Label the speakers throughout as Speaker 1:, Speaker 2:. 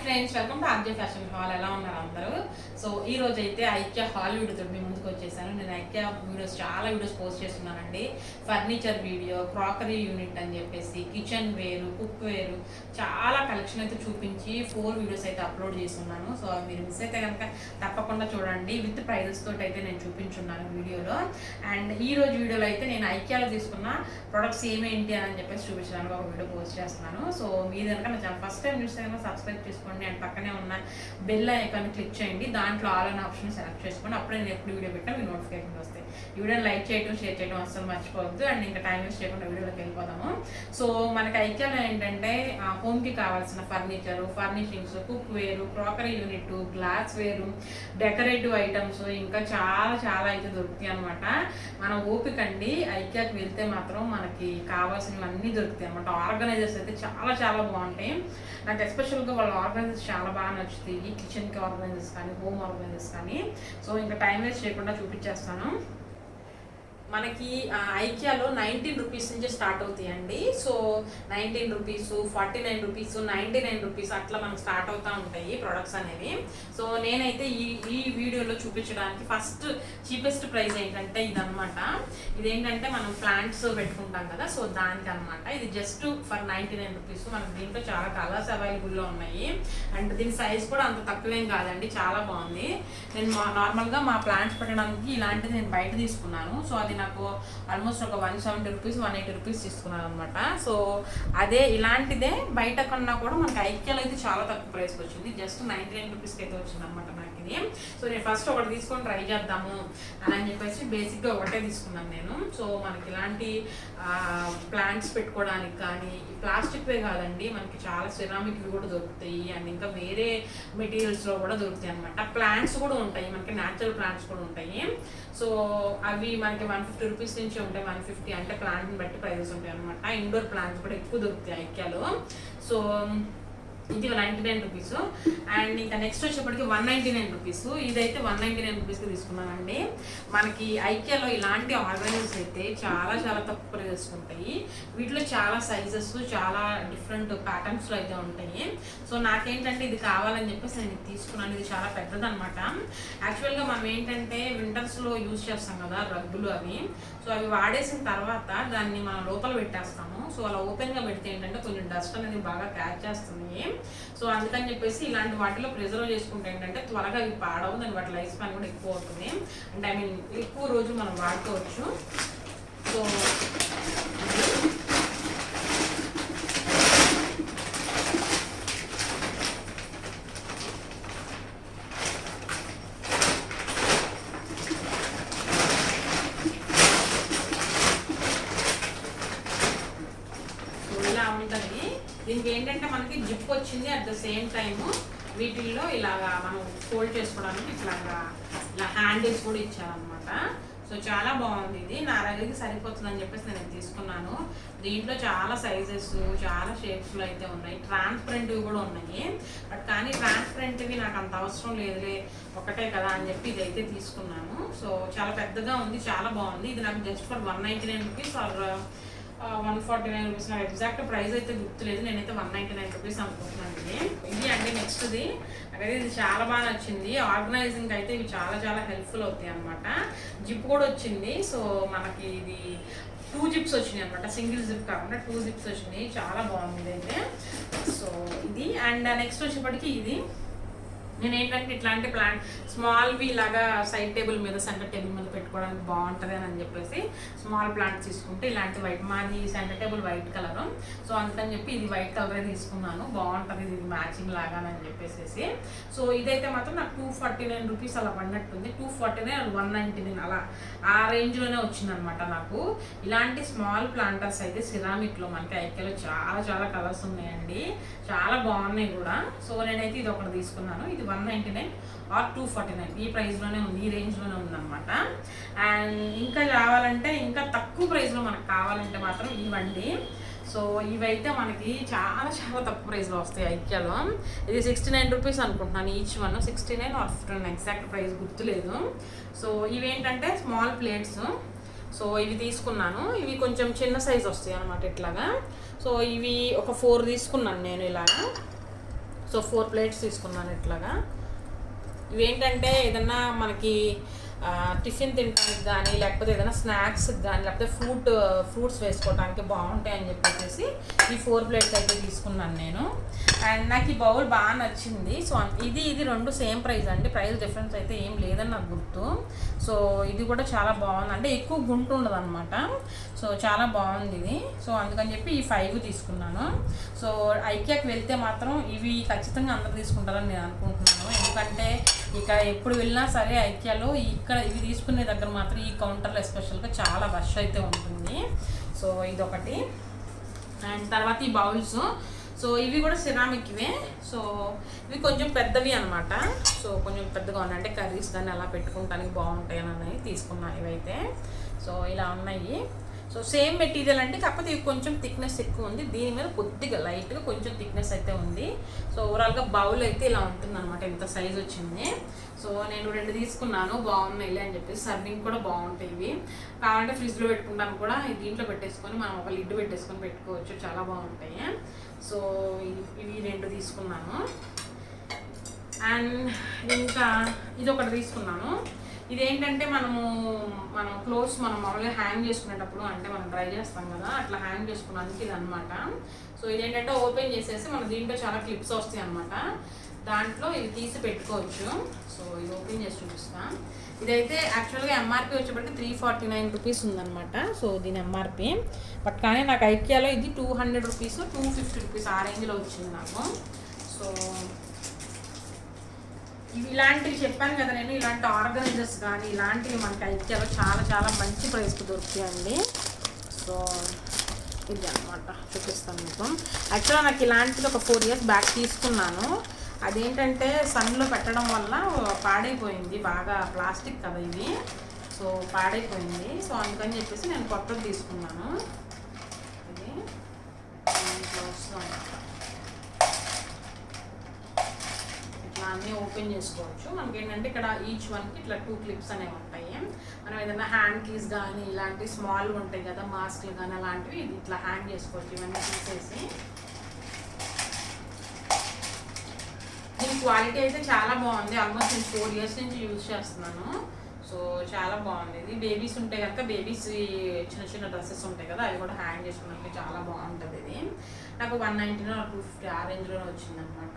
Speaker 1: Friends, welcome to RJ fashion hall. ఎలా ఉన్నారు అందరూ? సో ఈ రోజు అయితే ఐకియా హాల్ వీడియోతో మీ ముందుకు వచ్చేసాను. నేను ఐకియా చాలా వీడియోస్ పోస్ట్ చేస్తున్నానండి. ఫర్నిచర్ వీడియో, క్రాకరీ యూనిట్ అని చెప్పేసి, కిచెన్ వేరు, కుక్ వేరు, చాలా కలెక్షన్ అయితే చూపించి 4 వీడియోస్ అయితే అప్లోడ్ చేస్తున్నాను. సో మీరు మిస్ అయితే కనుక తప్పకుండా చూడండి. విత్ ప్రైజెస్ తోటి అయితే నేను చూపించున్నాను వీడియోలో. అండ్ ఈ రోజు వీడియోలో అయితే నేను ఐకియాలో తీసుకున్న ప్రొడక్ట్స్ ఏమేంటి అని చెప్పేసి చూపించడానికి ఒక వీడియో పోస్ట్ చేస్తున్నాను. సో మీరు కనుక నా ఛానల్ ఫస్ట్ టైం చూస్తే కనుక సబ్స్క్రైబ్ చేసుకోండి అండ్ పక్కనే ఉన్న బెల్ ఐకాన్ క్లిక్ చేయండి. దాంట్లో ఆల్ అనే ఆప్షన్ సెలెక్ట్ చేసుకోండి. అప్పుడే నేను ఎప్పుడు వీడియో పెట్టినా మీ నోటిఫికేషన్ వస్తాయి. ఈ వీడియోని లైక్ చేయడం, షేర్ చేయడం అస్సలు మర్చిపోవద్దు. అండ్ ఇంకా టైం వేస్ట్ చేయకుండా వీడియోలోకి వెళ్ళిపోదాము. సో మనకి ఐకియాలో ఏంటంటే హోమ్కి కావాల్సిన ఫర్నిచరు, ఫర్నిషింగ్స్, కుక్ వేరు, క్రాకరీ యూనిట్, గ్లాస్ వేరు, డెకరేటివ్ ఐటమ్స్ ఇంకా చాలా అయితే దొరుకుతాయి అనమాట. మన ఓపిక అండి, ఐకియాకి వెళ్తే మాత్రం మనకి కావాల్సినవన్నీ దొరుకుతాయి అనమాట. ఆర్గనైజర్స్ అయితే చాలా బాగుంటాయి. నాకు ఎస్పెషల్గా వాళ్ళ ఆర్గనైజర్స్ చాలా బాగా నచ్చుతాయి. కిచెన్కి ఆర్గనైజర్స్ కానీ, హోమ్ ఆర్గనైజర్స్ కానీ. సో ఇంకా టైం వేస్ట్ చేయకుండా చూపించేస్తాను. మనకి ఐకియాలో 19 రూపీస్ నుంచి స్టార్ట్ అవుతాయండి. సో 19 రూపీస్, 49 రూపీస్, 99 రూపీస్ అట్లా మనకు స్టార్ట్ అవుతూ ఉంటాయి ప్రొడక్ట్స్ అనేవి. సో నేనైతే ఈ వీడియోలో చూపించడానికి ఫస్ట్ చీపెస్ట్ ప్రైస్ ఏంటంటే ఇదనమాట. ఇదేంటంటే మనం ప్లాంట్స్ పెట్టుకుంటాం కదా, సో దానికి అనమాట. ఇది జస్ట్ ఫర్ 99 రూపీస్. మనకు దీంట్లో చాలా కలర్స్ అవైలబుల్లో ఉన్నాయి. అండ్ దీని సైజ్ కూడా అంత తక్కువేం కాదండి, చాలా బాగుంది. నేను నార్మల్గా మా ప్లాంట్స్ పెట్టడానికి ఇలాంటిది నేను బయట తీసుకున్నాను. సో అది నాకు ఆల్మోస్ట్ ఒక 170 రూపీస్, 180 రూపీస్ తీసుకున్నాను అనమాట. సో అదే ఇలాంటిదే బయట కన్నా కూడా మనకి ఐకియాలో అయితే చాలా తక్కువ ప్రైస్కి వచ్చింది. జస్ట్ 99 రూపీస్కి అయితే వచ్చింది అనమాట నాకు ఇది. సో నేను ఫస్ట్ ఒకటి తీసుకొని ట్రై చేద్దాము అని చెప్పేసి బేసిక్గా ఒకటే తీసుకున్నాను నేను. సో మనకి ఇలాంటి ప్లాంట్స్ పెట్టుకోవడానికి కానీ, ప్లాస్టిక్వే కాదండి, మనకి చాలా సిరామిక్వి కూడా దొరుకుతాయి. అండ్ ఇంకా వేరే మెటీరియల్స్లో కూడా దొరుకుతాయి అనమాట. ప్లాంట్స్ కూడా ఉంటాయి, మనకి న్యాచురల్ ప్లాంట్స్ కూడా ఉంటాయి. సో అవి మనకి 150 రూపీస్ నుంచి ఉంటాయి. 150 అంటే ప్లాంట్ని బట్టి ప్రైజెస్ ఉంటాయి అనమాట. ఇండోర్ ప్లాంట్స్ కూడా ఎక్కువ దొరుకుతాయి ఐకియాలో. సో ఇది 99 రూపీస్. అండ్ ఇంకా నెక్స్ట్ వచ్చేప్పటికి 199 రూపీస్. ఇదైతే 199 రూపీస్కి తీసుకున్నానండి. మనకి ఐకియాలో ఇలాంటి ఆర్గనైజర్స్ అయితే చాలా తక్కువ ప్రైజెస్ ఉంటాయి. వీటిలో చాలా సైజెస్, చాలా డిఫరెంట్ ప్యాటర్న్స్లో అయితే ఉంటాయి. సో నాకేంటంటే ఇది కావాలని చెప్పేసి నేను తీసుకున్నాను. ఇది చాలా పెద్దదనమాట. యాక్చువల్గా మనం ఏంటంటే వింటర్స్లో యూజ్ చేస్తాం కదా రగ్గులు అవి. సో అవి వాడేసిన తర్వాత దాన్ని మనం లోపల పెట్టేస్తాము. సో అలా ఓపెన్గా పెడితే ఏంటంటే కొంచెం డస్ట్ అనేది బాగా క్యాచ్ చేస్తుంది. సో అందుకని చెప్పేసి ఇలాంటి వాటిలో ప్రిజర్వ్ చేసుకుంటే ఏంటంటే త్వరగా ఇవి పాడవు, దాని వాటి లైఫ్ స్పాన్ కూడా ఎక్కువ అవుతుంది. అంటే ఐ మీన్ ఎక్కువ రోజు మనం వాడుకోవచ్చు. సో ఉంటుంది. దీనికి ఏంటంటే మనకి జిప్ వచ్చింది. అట్ ద సేమ్ టైము వీటిల్లో ఇలాగా మనం ఫోల్డ్ చేసుకోవడానికి ఇలా హ్యాండిల్స్ కూడా ఇచ్చారనమాట. సో చాలా బాగుంది. ఇది నా దగ్గరికి సరిపోతుందని చెప్పేసి నేను తీసుకున్నాను. దీంట్లో చాలా సైజెస్, చాలా షేప్స్లో అయితే ఉన్నాయి. ట్రాన్స్పరెంట్వి కూడా ఉన్నాయి. బట్ కానీ ట్రాన్స్పరెంట్వి నాకు అంత అవసరం లేదులే, ఒకటే కదా అని చెప్పి ఇదైతే తీసుకున్నాను. సో చాలా పెద్దగా ఉంది, చాలా బాగుంది. ఇది నాకు just for 199 rupees or 149 rupees. నాకు ఎగ్జాక్ట్ ప్రైస్ అయితే గుర్తులేదు. నేనైతే 199 రూపీస్ అనుకుంటున్నాను. ఇది అండి నెక్స్ట్ది. అదే ఇది చాలా బాగా నచ్చింది. ఆర్గనైజింగ్ అయితే ఇవి చాలా హెల్ప్ఫుల్ అవుతాయి అనమాట. జిప్ కూడా వచ్చింది. సో మనకి ఇది 2 జిప్స్ వచ్చినాయి అనమాట. సింగిల్ జిప్ కాకుండా 2 జిప్స్ వచ్చినాయి. చాలా బాగుంది ఇదైతే. సో ఇది అండ్ నెక్స్ట్ వచ్చేప్పటికి ఇది నేను ఏంటంటే ఇట్లాంటి ప్లాంట్ స్మాల్వి ఇలాగా సైడ్ టేబుల్ మీద, సెంటర్ టేబుల్ మీద పెట్టుకోవడానికి బాగుంటుంది అని చెప్పేసి స్మాల్ ప్లాంట్స్ తీసుకుంటే ఇలాంటి వైట్, మాది centre table white colour. So అందుకని చెప్పి ఇది వైట్ కలరే తీసుకున్నాను. బాగుంటుంది ఇది మ్యాచింగ్ లాగా అని చెప్పేసి. సో ఇదైతే మాత్రం నాకు 249 రూపీస్ అలా పడినట్టుంది. 249 199 అలా ఆ రేంజ్లోనే వచ్చిందనమాట నాకు. ఇలాంటి స్మాల్ ప్లాంటర్స్ అయితే సిరామిక్లో మనకి ఐకియాలో చాలా కలర్స్ ఉన్నాయండి. చాలా బాగున్నాయి కూడా. సో నేనైతే ఇది ఒకటి తీసుకున్నాను. ఇది 199 ఆర్ 249 ఈ ప్రైస్లోనే ఉంది, ఈ రేంజ్లోనే ఉందన్నమాట. అండ్ ఇంకా కావాలంటే, ఇంకా తక్కువ ప్రైస్లో మనకు కావాలంటే మాత్రం ఇవ్వండి. సో ఇవైతే మనకి చాలా తక్కువ ప్రైస్లో వస్తాయి ఐకియాలో. ఇది 69 రూపీస్ అనుకుంటున్నాను each one. 69 or 59 exact price గుర్తులేదు. సో ఇవేంటంటే స్మాల్ ప్లేట్స్. సో ఇవి తీసుకున్నాను. ఇవి కొంచెం చిన్న సైజ్ వస్తాయి అనమాట ఇట్లాగా. సో ఇవి ఒక 4 తీసుకున్నాను నేను ఇలాగా. సో 4 ప్లేట్స్ తీసుకున్నాను ఇట్లాగా. ఇవేంటంటే ఏదన్నా మనకి టిఫిన్ తినడానికి కానీ, లేకపోతే ఏదైనా స్నాక్స్కి కానీ, లేకపోతే ఫ్రూట్స్ వేసుకోవడానికి బాగుంటాయి అని చెప్పేసి ఈ 4 ప్లేట్స్ అయితే తీసుకున్నాను నేను. అండ్ నాకు ఈ బౌల్ బాగా నచ్చింది. సో ఇది 2 సేమ్ ప్రైస్ అండి, ప్రైస్ డిఫరెన్స్ అయితే ఏం లేదని నాకు గుర్తు. సో ఇది కూడా చాలా బాగుంది, అంటే ఎక్కువ గుంటు ఉండదు అనమాట. సో చాలా బాగుంది ఇది. సో అందుకని చెప్పి ఈ 5 తీసుకున్నాను. సో ఐకియాకి వెళ్తే మాత్రం ఇవి ఖచ్చితంగా అందరు తీసుకుంటారని నేను అనుకుంటున్నాను. ఎందుకంటే ఇక ఎప్పుడు వెళ్ళినా సరే ఐకియాలో ఇక్కడ ఇవి తీసుకునే దగ్గర మాత్రం ఈ కౌంటర్లో ఎస్పెషల్గా చాలా రష్ అయితే ఉంటుంది. సో ఇదొకటి. అండ్ తర్వాత ఈ బౌల్స్, సో ఇవి కూడా సిరామిక్వే. సో ఇవి కొంచెం పెద్దవి అనమాట. సో కొంచెం పెద్దగా ఉన్నాయి, అంటే కర్రీస్ కానీ అలా పెట్టుకోవడానికి బాగుంటాయి అని తీసుకున్నాను ఇవైతే. సో ఇలా ఉన్నాయి. సో సేమ్ మెటీరియల్ అంటే, కాకపోతే ఇవి కొంచెం థిక్నెస్ ఎక్కువ ఉంది, దీని మీద కొద్దిగా లైట్గా కొంచెం థిక్నెస్ అయితే ఉంది. సో ఓవరాల్గా బౌల్ అయితే ఇలా ఉంటుంది అనమాట, ఇంత సైజ్ వచ్చింది. సో నేను 2 తీసుకున్నాను, బాగున్నాయి అని చెప్పేసి. సర్వింగ్ కూడా బాగుంటాయి ఇవి. కావాలంటే ఫ్రిడ్జ్లో పెట్టుకుంటాను కూడా, దీంట్లో పెట్టేసుకొని మనం ఒక లిడ్ పెట్టేసుకొని పెట్టుకోవచ్చు, చాలా బాగుంటాయి. సో ఇవి 2 తీసుకున్నాను. అండ్ ఇంకా ఇది ఒకటి తీసుకున్నాను. ఇదేంటంటే మనం క్లోత్స్ మనం మామూలుగా హ్యాంగ్ చేసుకునేటప్పుడు, అంటే మనం డ్రై చేస్తాం కదా, అట్లా హ్యాంగ్ చేసుకున్నానికి ఇది అనమాట. సో ఇదేంటంటే ఓపెన్ చేసేసి మన దీంట్లో చాలా క్లిప్స్ వస్తాయి అనమాట, దాంట్లో ఇది తీసి పెట్టుకోవచ్చు. సో ఇది ఓపెన్ చేసి చూపిస్తాను. ఇదైతే యాక్చువల్గా ఎంఆర్పి వచ్చేప్పటికి 349 రూపీస్ ఉందన్నమాట. సో దీని ఎంఆర్పి, బట్ కానీ నాకు ఐకియాలో ఇది 200 రూపీస్ 250 రూపీస్ ఆ రేంజ్లో వచ్చింది నాకు. సో ఇలాంటివి చెప్పాను కదా నేను, ఇలాంటి ఆర్గనైజర్స్ కానీ ఇలాంటివి మనకి ఐకియాలో చాలా చాలా మంచి ప్రైస్కి దొరుకుతాయండి. సో ఇది అనమాట, చూపిస్తాను మీకు. యాక్చువల్గా నాకు ఇలాంటిది ఒక 4 ఇయర్స్ బ్యాక్ తీసుకున్నాను. అదేంటంటే సన్లో పెట్టడం వల్ల పాడైపోయింది, బాగా ప్లాస్టిక్ కదా ఇది. సో పాడైపోయింది. సో అందుకని చెప్పేసి నేను కొత్తది తీసుకున్నాను. ఇది ఇట్లా అన్నీ ఓపెన్ చేసుకోవచ్చు. మనకి ఏంటంటే ఇక్కడ ఈచ్ వన్కి ఇట్లా 2 క్లిప్స్ అనేవి ఉంటాయి. మనం ఏదైనా హ్యాండ్ కీస్ కానీ ఇలాంటివి స్మాల్గా ఉంటాయి కదా, మాస్క్లు కానీ అలాంటివి ఇది ఇట్లా హ్యాంగ్ చేసుకోవచ్చు. ఇవన్నీ తీసేసి దీని క్వాలిటీ అయితే చాలా బాగుంది. ఆల్మోస్ట్ నేను 4 ఇయర్స్ నుంచి యూజ్ చేస్తున్నాను. సో చాలా బాగుంది ఇది. బేబీస్ ఉంటాయి కనుక, బేబీస్ చిన్న చిన్న డ్రెస్సెస్ ఉంటాయి కదా, అవి కూడా హ్యాంగ్ చేసుకోవడానికి చాలా బాగుంటుంది ఇది. నాకు 190 or 250 ఆ రేంజ్లోనే వచ్చిందనమాట.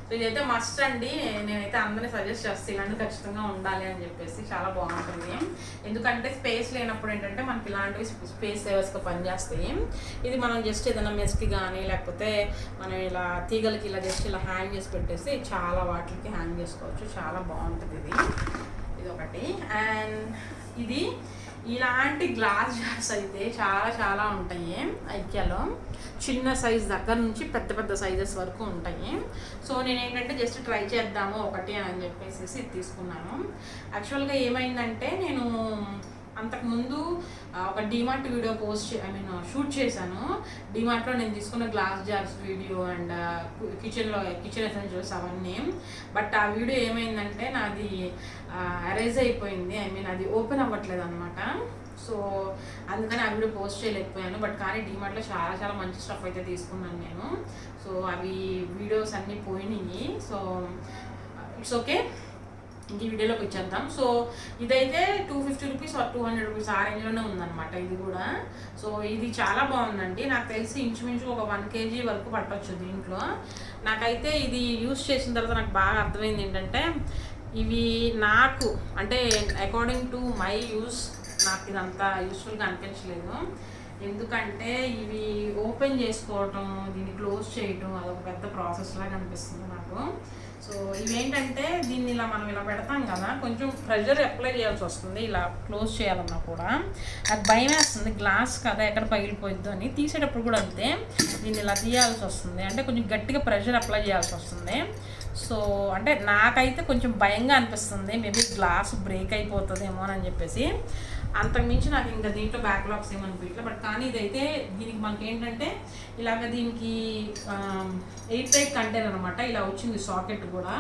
Speaker 1: సో ఇదైతే మస్ట్ అండి, నేనైతే అందరినీ సజెస్ట్ చేస్తాను ఇలాంటివి ఖచ్చితంగా ఉండాలి అని చెప్పేసి. చాలా బాగుంటుంది, ఎందుకంటే స్పేస్ లేనప్పుడు ఏంటంటే మనకి ఇలాంటివి స్పేస్ సేవర్స్గా పనిచేస్తాయి. ఇది మనం జస్ట్ ఏదైనా మెస్కి కానీ, లేకపోతే మనం ఇలా తీగలకి ఇలా జస్ట్ ఇలా హ్యాంగ్ చేసి పెట్టేసి చాలా వాటికి హ్యాంగ్ చేసుకోవచ్చు. చాలా బాగుంటుంది ఇది. ఇదొకటి. అండ్ ఇది ఇలాంటి గ్లాస్ జార్స్ అయితే చాలా చాలా ఉంటాయి ఐకియాలో, చిన్న సైజ్ దగ్గర నుంచి పెద్ద పెద్ద సైజెస్ వరకు ఉంటాయి. సో నేను ఏంటంటే జస్ట్ ట్రై చేద్దాము ఒకటి అని చెప్పేసి ఇది తీసుకున్నాను. యాక్చువల్గా ఏమైందంటే, నేను అంతకుముందు ఒక డిమార్ట్ వీడియో షూట్ చేశాను. డిమార్ట్లో నేను తీసుకున్న glass jars video and kitchen essentials అవన్నీ. బట్ ఆ వీడియో ఏమైందంటే నాది అరైజ్ అయిపోయింది, అది ఓపెన్ అవ్వట్లేదు అనమాట. సో అందుకని ఆ వీడియో పోస్ట్ చేయలేకపోయాను. బట్ కానీ డిమార్ట్లో చాలా చాలా మంచి స్టఫ్ అయితే తీసుకున్నాను నేను. సో అవి వీడియోస్ అన్నీ పోయినాయి. సో ఇట్స్ ఓకే, ఇంక ఈ వీడియోలోకి వచ్చేద్దాం. సో ఇదైతే 250 రూపీస్ or 200 రూపీస్ ఆ రేంజ్లోనే ఉందన్నమాట ఇది కూడా. సో ఇది చాలా బాగుందండి. నాకు తెలిసి ఇంచుమించు ఒక 1 kg వరకు పట్టవచ్చు దీంట్లో. నాకైతే ఇది యూస్ చేసిన తర్వాత నాకు బాగా అర్థమైంది ఏంటంటే, ఇవి నాకు అంటే అకార్డింగ్ టు మై యూస్ నాకు ఇదంతా యూస్ఫుల్గా అనిపించలేదు. ఎందుకంటే ఇవి ఓపెన్ చేసుకోవటం, దీన్ని క్లోజ్ చేయటం అదొక పెద్ద ప్రాసెస్ లాగా అనిపిస్తుంది నాకు. సో ఇవేంటంటే దీన్ని ఇలా మనం ఇలా పెడతాం కదా, కొంచెం ప్రెషర్ అప్లై చేయాల్సి వస్తుంది. ఇలా క్లోజ్ చేయాలన్నా కూడా నాకు భయం వేస్తుంది, గ్లాస్ కదా ఎక్కడ పగిలిపోయిద్దు అని. తీసేటప్పుడు కూడా అంతే, దీన్ని ఇలా తీయాల్సి వస్తుంది, అంటే కొంచెం గట్టిగా ప్రెషర్ అప్లై చేయాల్సి వస్తుంది. సో అంటే నాకైతే కొంచెం భయంగా అనిపిస్తుంది, మేబీ గ్లాస్ బ్రేక్ అయిపోతుందేమో అని చెప్పేసి. అంతకుమించి నాకు ఇంకా దీంట్లో బ్యాక్లాగ్స్ ఏమనిపించలే. బట్ కానీ ఇదైతే దీనికి మనకి ఏంటంటే ఇలాగ దీనికి ఎయిర్ టైట్ కంటైనర్ అనమాట, ఇలా వచ్చింది సాకెట్ కూడా.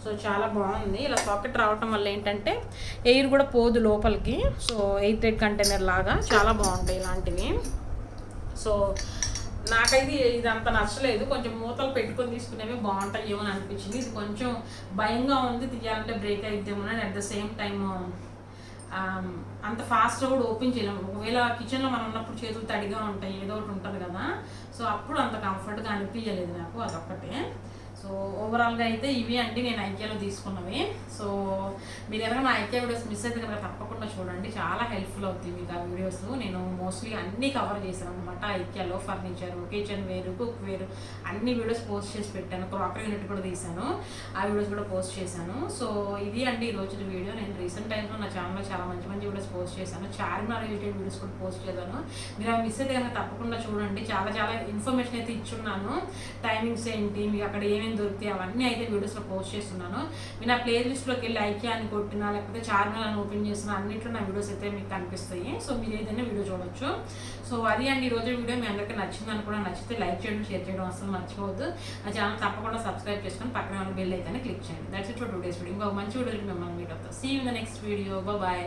Speaker 1: సో చాలా బాగుంది. ఇలా సాకెట్ రావటం వల్ల ఏంటంటే ఎయిర్ కూడా పోదు లోపలికి. సో ఎయిర్ టైట్ కంటైనర్ లాగా చాలా బాగుంటాయి ఇలాంటివి. సో నాకైతే ఇది అంత నచ్చలేదు, కొంచెం మూతలు పెట్టుకొని తీసుకునేవి బాగుంటాయేమో అని అనిపించింది. ఇది కొంచెం భయంగా ఉంది, తీయాలంటే బ్రేక్ అయిద్దేమో అని. అట్ ద సేమ్ టైమ్ అంత ఫాస్ట్గా కూడా ఓపెన్ చేయలేము. ఒకవేళ కిచెన్లో మనం ఉన్నప్పుడు చేతులు తడిగా ఉంటాయి, ఏదో ఒకటి ఉంటుంది కదా, సో అప్పుడు అంత కంఫర్ట్గా అనిపించలేదు నాకు, అదొక్కటే. సో ఓవరాల్గా అయితే ఇవి అండి నేను ఐకియాలో తీసుకున్నవి. సో మీరు కనుక నా ఐకియా వీడియోస్ మిస్ అయితే కనుక తప్పకుండా చూడండి, చాలా హెల్ప్ఫుల్ అవుతుంది మీకు ఆ వీడియోస్. నేను మోస్ట్లీ అన్నీ కవర్ చేశాను అనమాట. ఐకియాలో furniture, kitchen ware, cook ware అన్ని వీడియోస్ పోస్ట్ చేసి పెట్టాను. క్రాకరీ యూనిట్ కూడా తీశాను, ఆ వీడియోస్ కూడా పోస్ట్ చేశాను. సో ఇది అండి ఈరోజు వీడియో. నేను రీసెంట్ టైమ్స్లో నా ఛానల్లో చాలా మంచి మంచి వీడియోస్ పోస్ట్ చేశాను, చార్మినార్ రిలేటెడ్ వీడియోస్ కూడా పోస్ట్ చేశాను. మీరు అవి మిస్ అయితే కనుక తప్పకుండా చూడండి, చాలా చాలా ఇన్ఫర్మేషన్ అయితే ఇచ్చున్నాను. టైమింగ్స్ ఏంటి, మీకు అక్కడ ఏమేమి దొరికితే అవన్నీ అయితే వీడియోస్లో పోస్ట్ చేస్తున్నాను. మీరు నా ప్లే లిస్ట్లోకి వెళ్ళి ఐకియా అని కొట్టినా, లేకపోతే చార్మినార్ అని ఓపెన్ చేసిన అన్నింటిలో నా వీడియోస్ అయితే మీకు కనిపిస్తాయి. సో మీరు ఏదైనా వీడియో చూడొచ్చు. సో అది అండి ఈరోజు వీడియో. మీ అందరికీ నచ్చిందని కూడా, నచ్చితే లైక్ చేయడం, షేర్ చేయడం అసలు మర్చిపోవద్దు. ఆ ఛానల్ తప్పకుండా సబ్స్క్రైబ్ చేసుకొని పక్కన ఉన్న బెల్ అయితే క్లిక్ చేయండి. That's it for today's video. ఇంకో మంచి వీడియో మిమ్మల్ని మీట్ అవుతాం. See you in the next video. Bye.